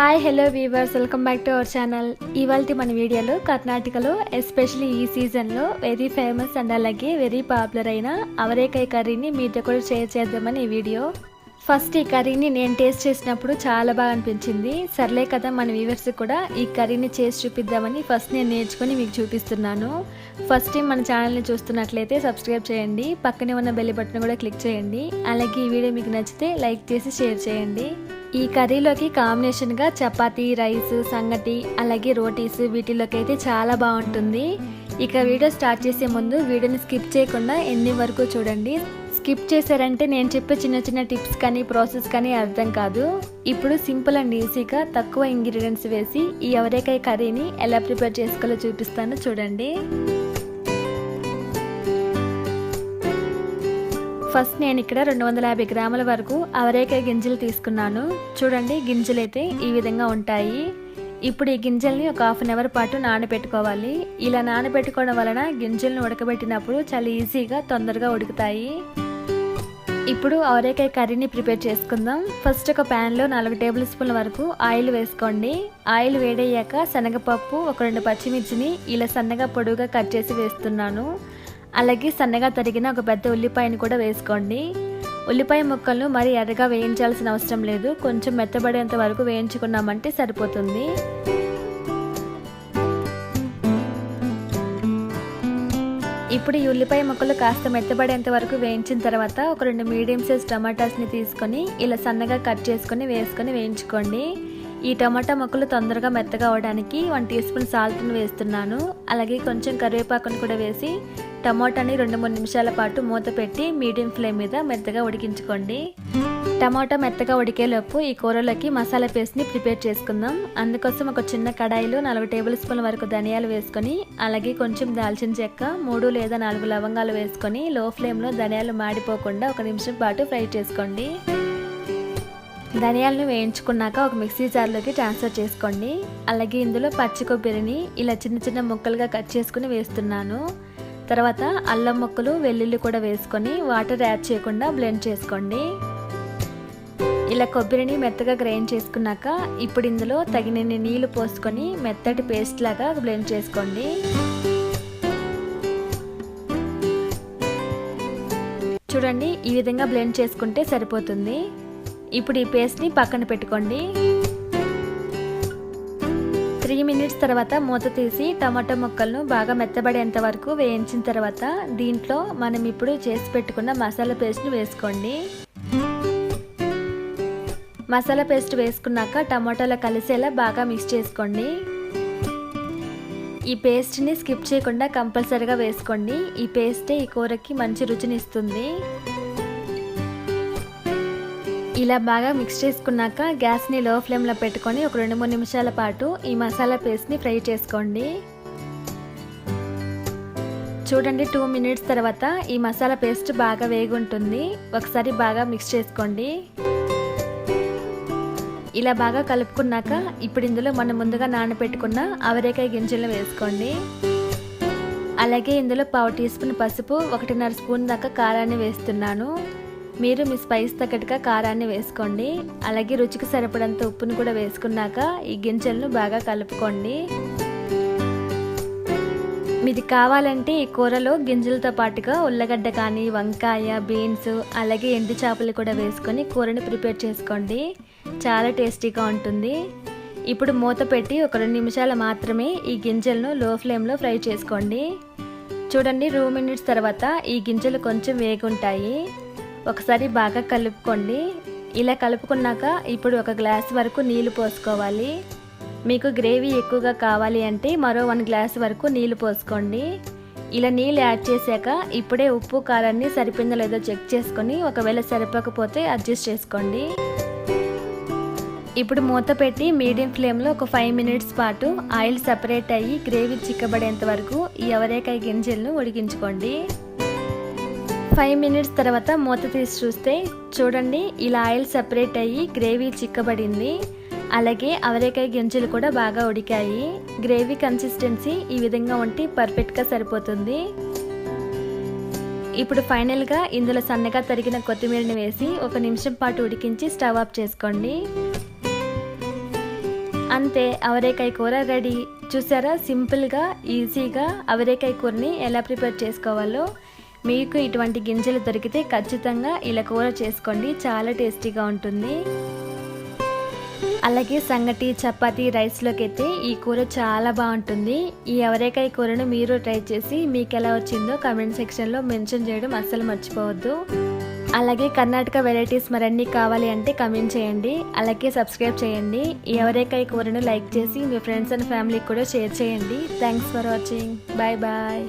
Hi hello weavers, welcome back to our channel. ఇవాళ మన వీడియోలో కర్ణాటకలో ఎస్పెషల్లీ ఈ సీజన్లో వెరీ ఫేమస్ అండ్ అలాగే వెరీ పాపులర్ అయిన అవరేకాయ కర్రీని మీతో కూడా షేర్ చేద్దామని ఈ వీడియో. ఫస్ట్ ఈ కర్రీని నేను టేస్ట్ చేసినప్పుడు చాలా బాగా అనిపించింది. సర్లే కదా మన వ్యూవర్స్ కూడా ఈ కర్రీని చేసి చూపిద్దామని ఫస్ట్ నేను నేర్చుకొని మీకు చూపిస్తున్నాను. ఫస్ట్ టైం మన ఛానల్ని చూస్తున్నట్లయితే సబ్స్క్రైబ్ చేయండి, పక్కనే ఉన్న బెల్ బటన్ కూడా క్లిక్ చేయండి. అలాగే ఈ వీడియో మీకు నచ్చితే లైక్ చేసి షేర్ చేయండి. ఈ కర్రీలోకి కాంబినేషన్గా చపాతీ, రైస్, సంగటి అలాగే రోటీస్ వీటిలోకి అయితే చాలా బాగుంటుంది. ఇక వీడియో స్టార్ట్ చేసే ముందు వీడియోని స్కిప్ చేయకుండా ఎన్ని వరకు చూడండి. స్కిప్ చేశారంటే నేను చెప్పే చిన్న చిన్న టిప్స్ కానీ ప్రాసెస్ కానీ అర్థం కాదు. ఇప్పుడు సింపుల్ అండ్ ఈజీగా తక్కువ ఇంగ్రీడియంట్స్ వేసి ఈ అవరేకాయ కర్రీని ఎలా ప్రిపేర్ చేసుకోవాలో చూపిస్తాను, చూడండి. ఫస్ట్ నేను ఇక్కడ 250 గ్రాముల వరకు అవరేకాయ గింజలు తీసుకున్నాను. చూడండి, గింజలు అయితే ఈ విధంగా ఉంటాయి. ఇప్పుడు ఈ గింజల్ని ఒక హాఫ్ అన్ అవర్ పాటు నానబెట్టుకోవాలి. ఇలా నానబెట్టుకోవడం వలన గింజలను ఉడకబెట్టినప్పుడు చాలా ఈజీగా తొందరగా ఉడుకుతాయి. ఇప్పుడు అవరేకాయ కర్రీని ప్రిపేర్ చేసుకుందాం. ఫస్ట్ ఒక ప్యాన్లో 4 టేబుల్ స్పూన్ల వరకు ఆయిల్ వేసుకోండి. ఆయిల్ వేడయ్యాక శనగపప్పు, ఒక 2 పచ్చిమిర్చిని ఇలా సన్నగా పొడుగుగా కట్ చేసి వేస్తున్నాను. అలాగే సన్నగా తరిగిన ఒక పెద్ద ఉల్లిపాయని కూడా వేసుకోండి. ఉల్లిపాయ ముక్కలను మరి ఎర్రగా వేయించాల్సిన అవసరం లేదు, కొంచెం మెత్తబడేంత వరకు వేయించుకున్నామంటే సరిపోతుంది. ఇప్పుడు ఈ ఉల్లిపాయ ముక్కలు కాస్త మెత్తబడేంత వరకు వేయించిన తర్వాత ఒక 2 మీడియం సైజ్ టమాటాస్ని తీసుకొని ఇలా సన్నగా కట్ చేసుకొని వేసుకొని వేయించుకోండి. ఈ టమాటా ముక్కలు తొందరగా మెత్తగా అవడానికి 1 టీ స్పూన్ సాల్ట్ని వేస్తున్నాను. అలాగే కొంచెం కరివేపాకును కూడా వేసి టమాటాని 2-3 నిమిషాల పాటు మూత పెట్టి మీడియం ఫ్లేమ్ మీద మెత్తగా ఉడికించుకోండి. టమాటా మెత్తగా ఉడికేలోపు ఈ కూరలోకి మసాలా పేస్ట్ని ప్రిపేర్ చేసుకుందాం. అందుకోసం ఒక చిన్న కడాయిలో 4 టేబుల్ స్పూన్ల వరకు ధనియాలు వేసుకొని అలాగే కొంచెం దాల్చిన చెక్క, 3 లేదా 4 లవంగాలు వేసుకొని లో ఫ్లేమ్లో ధనియాలు మాడిపోకుండా 1 నిమిషం పాటు ఫ్రై చేసుకోండి. ధనియాలను వేయించుకున్నాక ఒక మిక్సీ జార్లోకి ట్రాన్స్ఫర్ చేసుకోండి. అలాగే ఇందులో పచ్చి కొబ్బరిని ఇలా చిన్న చిన్న ముక్కలుగా కట్ చేసుకుని వేస్తున్నాను. తర్వాత అల్లం ముక్కలు, వెల్లుల్లి కూడా వేసుకొని వాటర్ యాడ్ చేయకుండా బ్లెండ్ చేసుకోండి. ఇలా కొబ్బరిని మెత్తగా గ్రైండ్ చేసుకున్నాక ఇప్పుడు ఇందులో తగినన్ని నీళ్లు పోసుకొని మెత్తటి పేస్ట్ లాగా బ్లెండ్ చేసుకోండి. చూడండి, ఈ విధంగా బ్లెండ్ చేసుకుంటే సరిపోతుంది. ఇప్పుడు ఈ పేస్ట్ని పక్కన పెట్టుకోండి. 3 మినిట్స్ తర్వాత మూత తీసి టమాటా ముక్కలను బాగా మెత్తబడేంత వరకు వేయించిన తర్వాత దీంట్లో మనం ఇప్పుడు చేసి పెట్టుకున్న మసాలా పేస్ట్ని వేసుకోండి. మసాలా పేస్ట్ వేసుకున్నాక టమాటాలో కలిసేలా బాగా మిక్స్ చేసుకోండి. ఈ పేస్ట్ని స్కిప్ చేయకుండా కంపల్సరీగా వేసుకోండి. ఈ పేస్టే ఈ కూరకి మంచి రుచిని ఇస్తుంది. ఇలా బాగా మిక్స్ చేసుకున్నాక గ్యాస్ని లో ఫ్లేమ్లో పెట్టుకొని ఒక 2-3 నిమిషాల పాటు ఈ మసాలా పేస్ట్ని ఫ్రై చేసుకోండి. చూడండి, 2 మినిట్స్ తర్వాత ఈ మసాలా పేస్ట్ బాగా వేగి ఉంటుంది. ఒకసారి బాగా మిక్స్ చేసుకోండి. ఇలా బాగా కలుపుకున్నాక ఇప్పుడు ఇందులో మనం ముందుగా నానబెట్టుకున్న అవరేకాయ గింజలను వేసుకోండి. అలాగే ఇందులో 1/2 టీ స్పూన్ పసుపు, 1.5 స్పూన్ దాకా కారాన్ని వేస్తున్నాను. మీరు మీ స్పైస్ తగ్గట్టుగా కారాన్ని వేసుకోండి. అలాగే రుచికి సరిపడంత ఉప్పును కూడా వేసుకున్నాక ఈ గింజలను బాగా కలుపుకోండి. మీది కావాలంటే ఈ కూరలో గింజలతో పాటుగా ఉల్లగడ్డ కానీ, వంకాయ, బీన్స్ అలాగే ఎండు చేపలు కూడా వేసుకొని కూరని ప్రిపేర్ చేసుకోండి. చాలా టేస్టీగా ఉంటుంది. ఇప్పుడు మూత పెట్టి ఒక 2 నిమిషాలు మాత్రమే ఈ గింజలను లో ఫ్లేమ్లో ఫ్రై చేసుకోండి. చూడండి, 2 మినిట్స్ తర్వాత ఈ గింజలు కొంచెం వేగుంటాయి. ఒకసారి బాగా కలుపుకోండి. ఇలా కలుపుకున్నాక ఇప్పుడు 1 గ్లాస్ వరకు నీళ్లు పోసుకోవాలి. మీకు గ్రేవీ ఎక్కువగా కావాలి అంటే మరో 1 గ్లాస్ వరకు నీళ్లు పోసుకోండి. ఇలా నీళ్ళు యాడ్ చేశాక ఇప్పుడే ఉప్పు కారాన్ని సరిపోయిందో లేదో చెక్ చేసుకొని ఒకవేళ సరిపోకపోతే అడ్జస్ట్ చేసుకోండి. ఇప్పుడు మూత పెట్టి మీడియం ఫ్లేమ్లో ఒక 5 మినిట్స్ పాటు ఆయిల్ సపరేట్ అయ్యి గ్రేవీ చిక్కబడేంత వరకు ఈ అవరేకాయ గింజలను ఉడికించుకోండి. 5 మినిట్స్ తర్వాత మూత తీసి చూస్తే చూడండి, ఇలా ఆయిల్ సపరేట్ అయ్యి గ్రేవీ చిక్కబడింది. అలాగే అవరేకాయ గింజలు కూడా బాగా ఉడికాయి. గ్రేవీ కన్సిస్టెన్సీ ఈ విధంగా ఉంటే పర్ఫెక్ట్గా సరిపోతుంది. ఇప్పుడు ఫైనల్గా ఇందులో సన్నగా తరిగిన కొత్తిమీరని వేసి 1 నిమిషం పాటు ఉడికించి స్టవ్ ఆఫ్ చేసుకోండి. అంతే, అవరేకాయ కూర రెడీ. చూసారా, సింపుల్గా ఈజీగా అవరేకాయ కూరని ఎలా ప్రిపేర్ చేసుకోవాలో. మీకు ఇటువంటి గింజలు దొరికితే ఖచ్చితంగా ఇలా కూర చేసుకోండి, చాలా టేస్టీగా ఉంటుంది. అలాగే సంగటి, చపాతీ, రైస్లోకి అయితే ఈ కూర చాలా బాగుంటుంది. ఈ అవరేకాయ కూరను మీరు ట్రై చేసి మీకు ఎలా వచ్చిందో కామెంట్ సెక్షన్లో మెన్షన్ చేయడం అస్సలు మర్చిపోవద్దు. అలాగే కర్ణాటక వెరైటీస్ మరన్నీ కావాలి అంటే కమెంట్ చేయండి. అలాగే సబ్స్క్రైబ్ చేయండి. ఈ అవరేకాయ కూరను లైక్ చేసి మీ ఫ్రెండ్స్ అండ్ ఫ్యామిలీకి కూడా షేర్ చేయండి. Thanks for watching. Bye bye.